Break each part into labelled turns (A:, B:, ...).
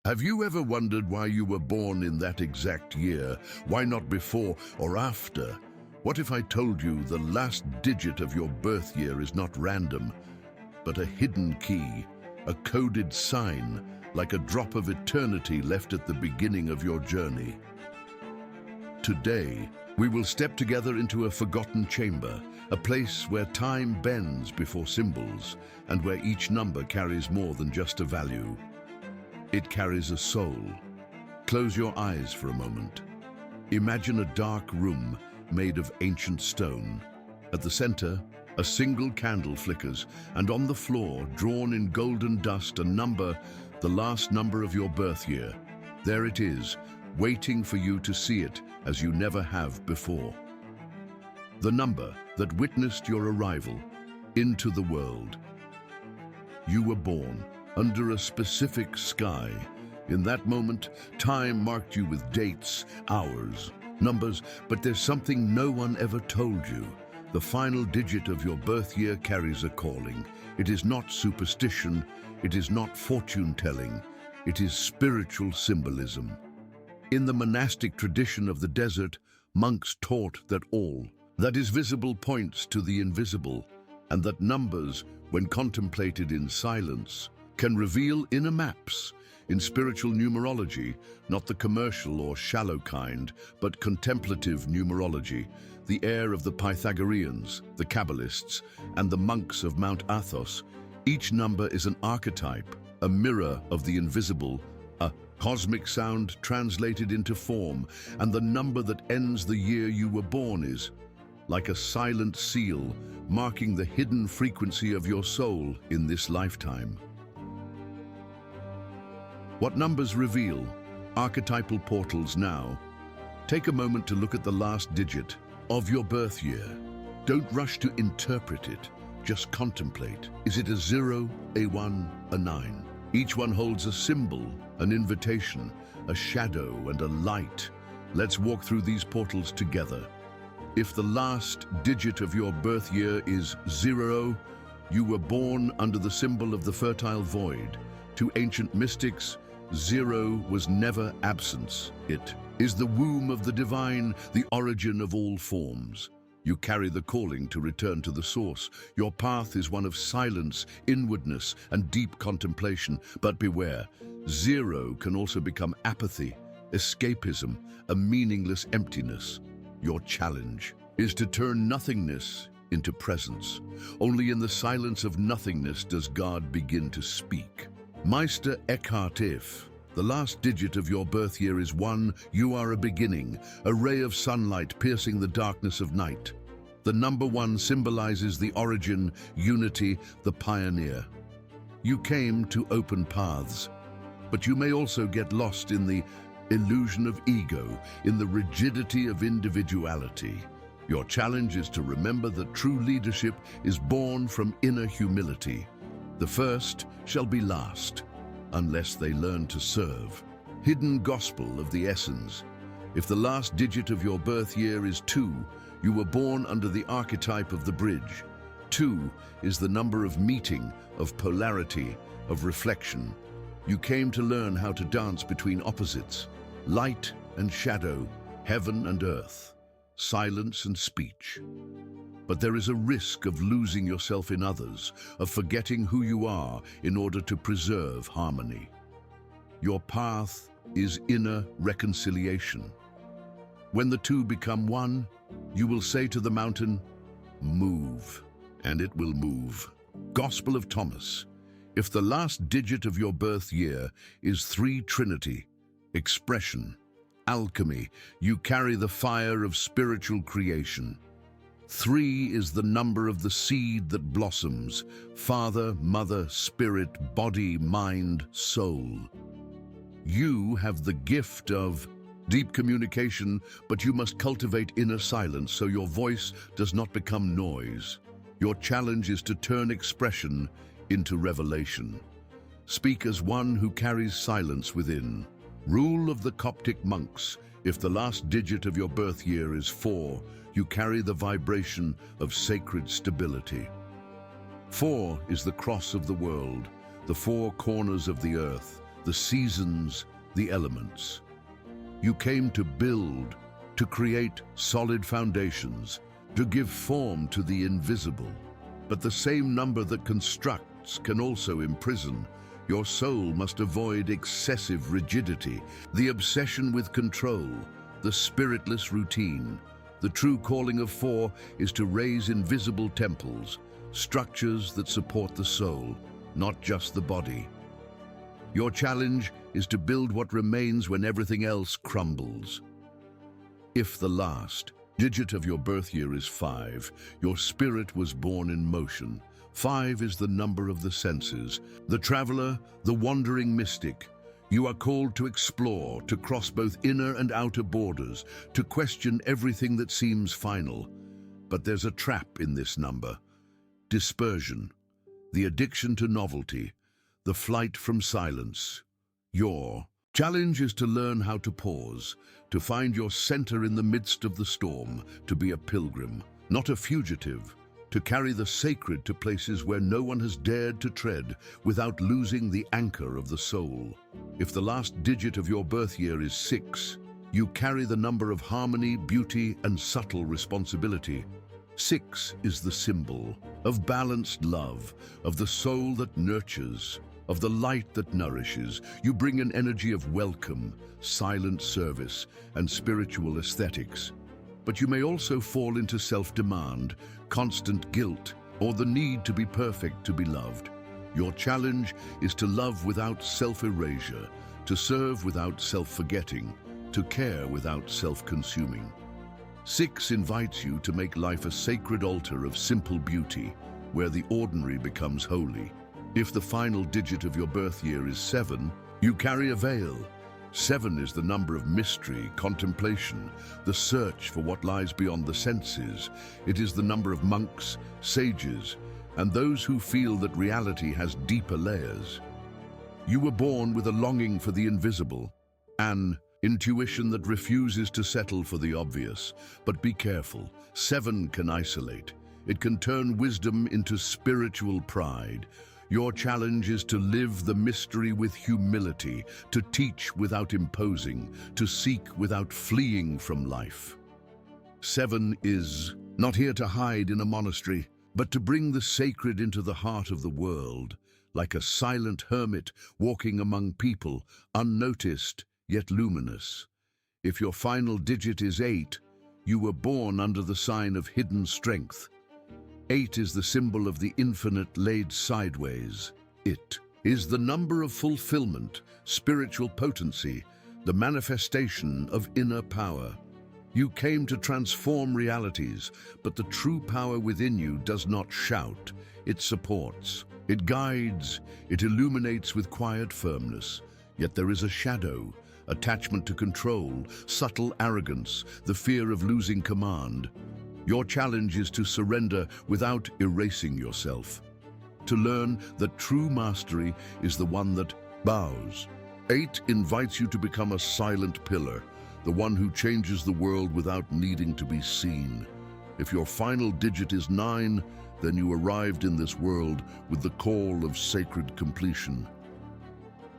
A: Have you ever wondered why you were born in that exact year? Why not before or after? What if I told you the last digit of your birth year is not random, but a hidden key, a coded sign, like a drop of eternity left at the beginning of your journey? Today, we will step together into a forgotten chamber, a place where time bends before symbols, and where each number carries more than just a value. It carries a soul. Close your eyes for a moment. Imagine a dark room made of ancient stone. At the center, a single candle flickers, and on the floor, drawn in golden dust, a number, the last number of your birth year. There it is, waiting for you to see it as you never have before. The number that witnessed your arrival into the world. You were born under a specific sky. In that moment, time marked you with dates, hours, numbers, but there's something no one ever told you. The final digit of your birth year carries a calling. It is not superstition, it is not fortune-telling, it is spiritual symbolism. In the monastic tradition of the desert, monks taught that all that is visible points to the invisible, and that numbers, when contemplated in silence, can reveal inner maps. In spiritual numerology, not the commercial or shallow kind, but contemplative numerology, the heir of the Pythagoreans, the Kabbalists, and the monks of Mount Athos, each number is an archetype, a mirror of the invisible, a cosmic sound translated into form, and the number that ends the year you were born is like a silent seal, marking the hidden frequency of your soul in this lifetime. What numbers reveal? Archetypal portals now. Take a moment to look at the last digit of your birth year. Don't rush to interpret it, just contemplate. Is it a 0, a 1, a 9? Each one holds a symbol, an invitation, a shadow and a light. Let's walk through these portals together. If the last digit of your birth year is 0, you were born under the symbol of the fertile void. To ancient mystics, 0 was never absence. It is the womb of the divine, the origin of all forms. You carry the calling to return to the source. Your path is one of silence, inwardness, and deep contemplation. But beware, 0 can also become apathy, escapism, a meaningless emptiness. Your challenge is to turn nothingness into presence. Only in the silence of nothingness does God begin to speak. Meister Eckhart, if the last digit of your birth year is 1, you are a beginning, a ray of sunlight piercing the darkness of night. The number 1 symbolizes the origin, unity, the pioneer. You came to open paths, but you may also get lost in the illusion of ego, in the rigidity of individuality. Your challenge is to remember that true leadership is born from inner humility. The first shall be last, unless they learn to serve. Hidden gospel of the essence. If the last digit of your birth year is 2, you were born under the archetype of the bridge. 2 is the number of meeting, of polarity, of reflection. You came to learn how to dance between opposites, light and shadow, heaven and earth, silence and speech. But there is a risk of losing yourself in others, of forgetting who you are in order to preserve harmony. Your path is inner reconciliation. When the two become one, you will say to the mountain, move, and it will move. Gospel of Thomas. If the last digit of your birth year is 3 Trinity, expression, alchemy, you carry the fire of spiritual creation. 3 is the number of the seed that blossoms, Father, Mother, Spirit, body, mind, soul. You have the gift of deep communication, but you must cultivate inner silence so your voice does not become noise. Your challenge is to turn expression into revelation. Speak as one who carries silence within. Rule of the Coptic monks. If the last digit of your birth year is 4, you carry the vibration of sacred stability. 4 is the cross of the world, the 4 corners of the earth, the seasons, the elements. You came to build, to create solid foundations, to give form to the invisible. But the same number that constructs can also imprison. Your soul must avoid excessive rigidity, the obsession with control, the spiritless routine. The true calling of 4 is to raise invisible temples, structures that support the soul, not just the body. Your challenge is to build what remains when everything else crumbles. If the last digit of your birth year is 5, your spirit was born in motion. 5 is the number of the senses, the traveler, the wandering mystic. You are called to explore, to cross both inner and outer borders, to question everything that seems final. But there's a trap in this number: dispersion, the addiction to novelty, the flight from silence. Your challenge is to learn how to pause, to find your center in the midst of the storm, to be a pilgrim, not a fugitive, to carry the sacred to places where no one has dared to tread without losing the anchor of the soul. If the last digit of your birth year is 6, you carry the number of harmony, beauty, and subtle responsibility. 6 is the symbol of balanced love, of the soul that nurtures, of the light that nourishes. You bring an energy of welcome, silent service, and spiritual aesthetics. But you may also fall into self-demand, constant guilt, or the need to be perfect to be loved. Your challenge is to love without self-erasure, to serve without self-forgetting, to care without self-consuming. 6 invites you to make life a sacred altar of simple beauty, where the ordinary becomes holy. If the final digit of your birth year is 7, you carry a veil. 7 is the number of mystery, contemplation, the search for what lies beyond the senses. It is the number of monks, sages, and those who feel that reality has deeper layers. You were born with a longing for the invisible, an intuition that refuses to settle for the obvious. But be careful, 7 can isolate. It can turn wisdom into spiritual pride. Your challenge is to live the mystery with humility, to teach without imposing, to seek without fleeing from life. 7 is not here to hide in a monastery, but to bring the sacred into the heart of the world, like a silent hermit walking among people, unnoticed yet luminous. If your final digit is 8, you were born under the sign of hidden strength. 8 is the symbol of the infinite laid sideways. It is the number of fulfillment, spiritual potency, the manifestation of inner power. You came to transform realities, but the true power within you does not shout. It supports, it guides, it illuminates with quiet firmness. Yet there is a shadow, attachment to control, subtle arrogance, the fear of losing command. Your challenge is to surrender without erasing yourself, to learn that true mastery is the one that bows. 8 invites you to become a silent pillar, the one who changes the world without needing to be seen. If your final digit is 9, then you arrived in this world with the call of sacred completion.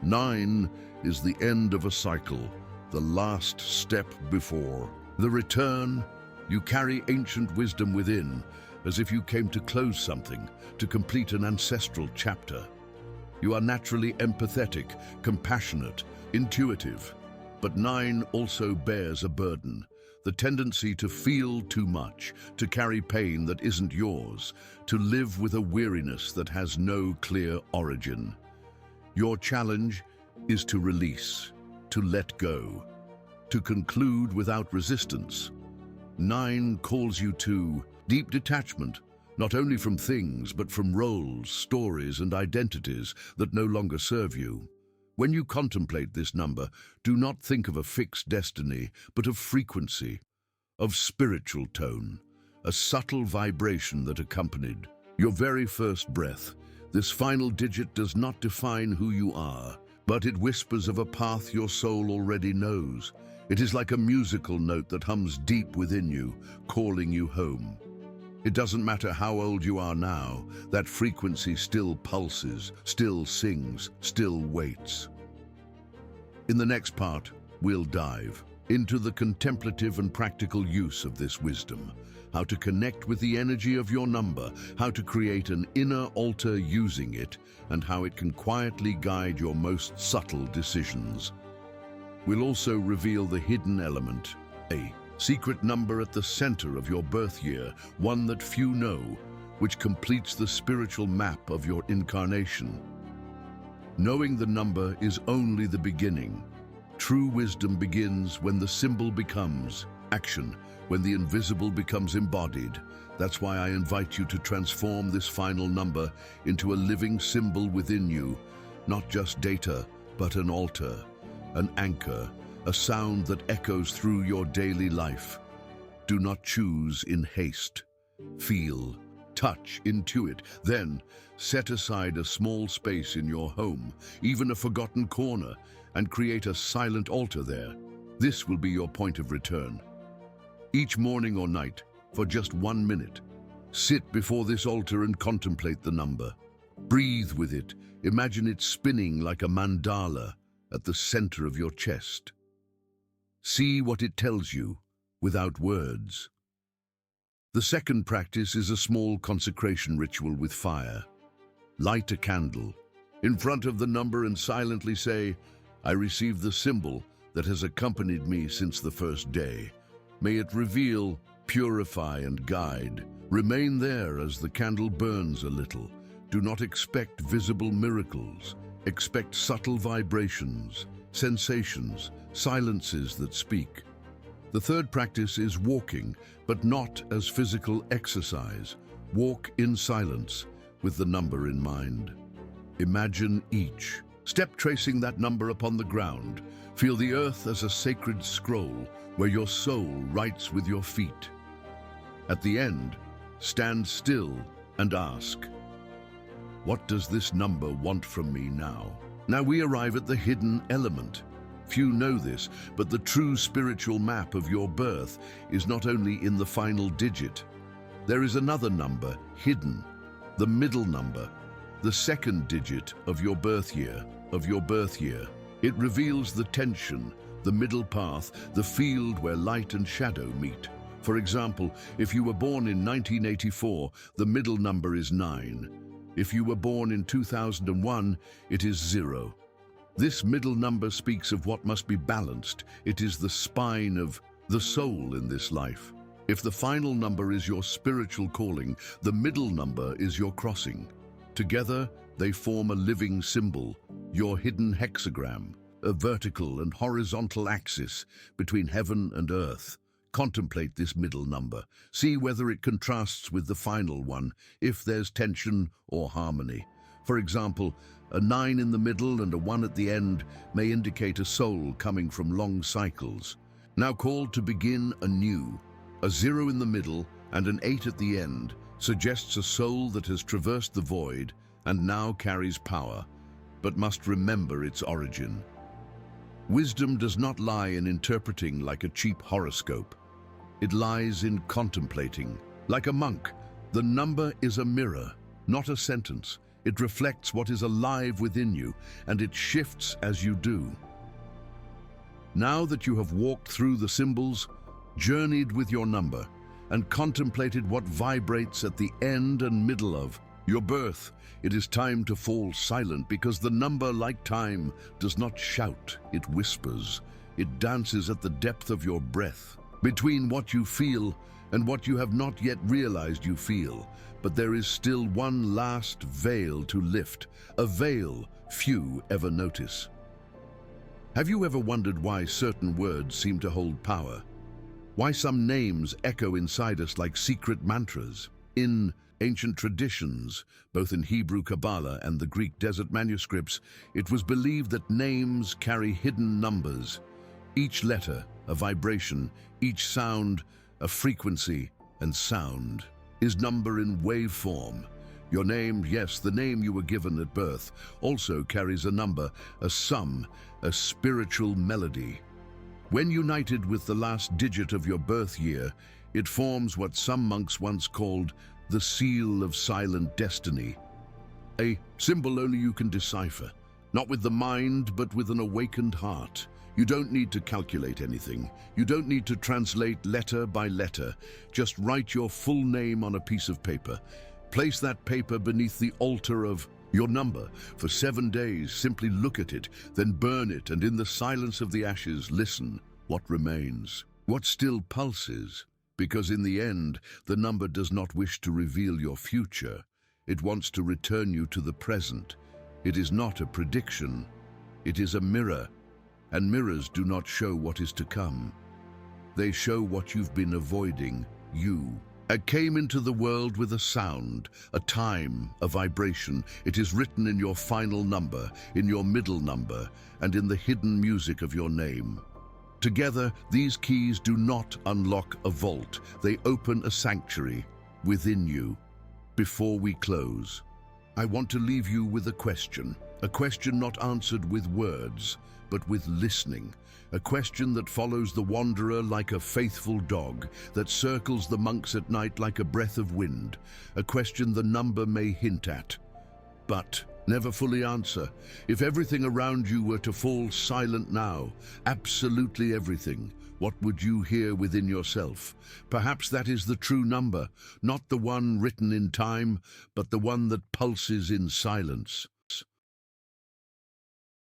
A: 9 is the end of a cycle, the last step before the return. You carry ancient wisdom within, as if you came to close something, to complete an ancestral chapter. You are naturally empathetic, compassionate, intuitive. But 9 also bears a burden, the tendency to feel too much, to carry pain that isn't yours, to live with a weariness that has no clear origin. Your challenge is to release, to let go, to conclude without resistance. 9 calls you to deep detachment, not only from things, but from roles, stories, and identities that no longer serve you. When you contemplate this number, do not think of a fixed destiny, but of frequency, of spiritual tone, a subtle vibration that accompanied your very first breath. This final digit does not define who you are, but it whispers of a path your soul already knows. It is like a musical note that hums deep within you, calling you home. It doesn't matter how old you are now, that frequency still pulses, still sings, still waits. In the next part, we'll dive into the contemplative and practical use of this wisdom, how to connect with the energy of your number, how to create an inner altar using it, and how it can quietly guide your most subtle decisions. We'll also reveal the hidden element, a secret number at the center of your birth year, one that few know, which completes the spiritual map of your incarnation. Knowing the number is only the beginning. True wisdom begins when the symbol becomes action, when the invisible becomes embodied. That's why I invite you to transform this final number into a living symbol within you, not just data, but an altar, an anchor, a sound that echoes through your daily life. Do not choose in haste. Feel, touch, intuit, then set aside a small space in your home, even a forgotten corner, and create a silent altar there. This will be your point of return. Each morning or night, for just 1 minute, sit before this altar and contemplate the number. Breathe with it. Imagine it spinning like a mandala at the center of your chest. See what it tells you without words. The second practice is a small consecration ritual with fire. Light a candle in front of the number and silently say, "I receive the symbol that has accompanied me since the first day. May it reveal, purify, and guide." Remain there as the candle burns a little. Do not expect visible miracles. Expect subtle vibrations, sensations, silences that speak. The third practice is walking, but not as physical exercise. Walk in silence, with the number in mind. Imagine each step tracing that number upon the ground. Feel the earth as a sacred scroll where your soul writes with your feet. At the end, stand still and ask, "What does this number want from me now?" Now we arrive at the hidden element. Few know this, but the true spiritual map of your birth is not only in the final digit. There is another number hidden, the middle number, the second digit of your birth year. It reveals the tension, the middle path, the field where light and shadow meet. For example, if you were born in 1984, the middle number is 9. If you were born in 2001, it is 0. This middle number speaks of what must be balanced. It is the spine of the soul in this life. If the final number is your spiritual calling, the middle number is your crossing. Together, they form a living symbol, your hidden hexagram, a vertical and horizontal axis between heaven and earth. Contemplate this middle number. See whether it contrasts with the final one, if there's tension or harmony. For example, a 9 in the middle and a 1 at the end may indicate a soul coming from long cycles, now called to begin anew. A 0 in the middle and an 8 at the end suggests a soul that has traversed the void and now carries power, but must remember its origin. Wisdom does not lie in interpreting like a cheap horoscope. It lies in contemplating. Like a monk, the number is a mirror, not a sentence. It reflects what is alive within you, and it shifts as you do. Now that you have walked through the symbols, journeyed with your number, and contemplated what vibrates at the end and middle of your birth, it is time to fall silent, because the number, like time, does not shout, it whispers. It dances at the depth of your breath, between what you feel and what you have not yet realized you feel. But there is still one last veil to lift, a veil few ever notice. Have you ever wondered why certain words seem to hold power? Why some names echo inside us like secret mantras? In ancient traditions, both in Hebrew Kabbalah and the Greek desert manuscripts, it was believed that names carry hidden numbers. Each letter, a vibration, each sound, a frequency and sound, is number in waveform. Your name, yes, the name you were given at birth, also carries a number, a sum, a spiritual melody. When united with the last digit of your birth year, it forms what some monks once called the seal of silent destiny, a symbol only you can decipher, not with the mind, but with an awakened heart. You don't need to calculate anything. You don't need to translate letter by letter. Just write your full name on a piece of paper. Place that paper beneath the altar of your number. For 7 days, simply look at it, then burn it, and in the silence of the ashes, listen. What remains? What still pulses? Because in the end, the number does not wish to reveal your future. It wants to return you to the present. It is not a prediction. It is a mirror. And mirrors do not show what is to come. They show what you've been avoiding, you. I came into the world with a sound, a time, a vibration. It is written in your final number, in your middle number, and in the hidden music of your name. Together, these keys do not unlock a vault. They open a sanctuary within you. Before we close, I want to leave you with a question not answered with words, but with listening. A question that follows the wanderer like a faithful dog, that circles the monks at night like a breath of wind. A question the number may hint at, but never fully answer. If everything around you were to fall silent now, absolutely everything, what would you hear within yourself? Perhaps that is the true number, not the one written in time, but the one that pulses in silence.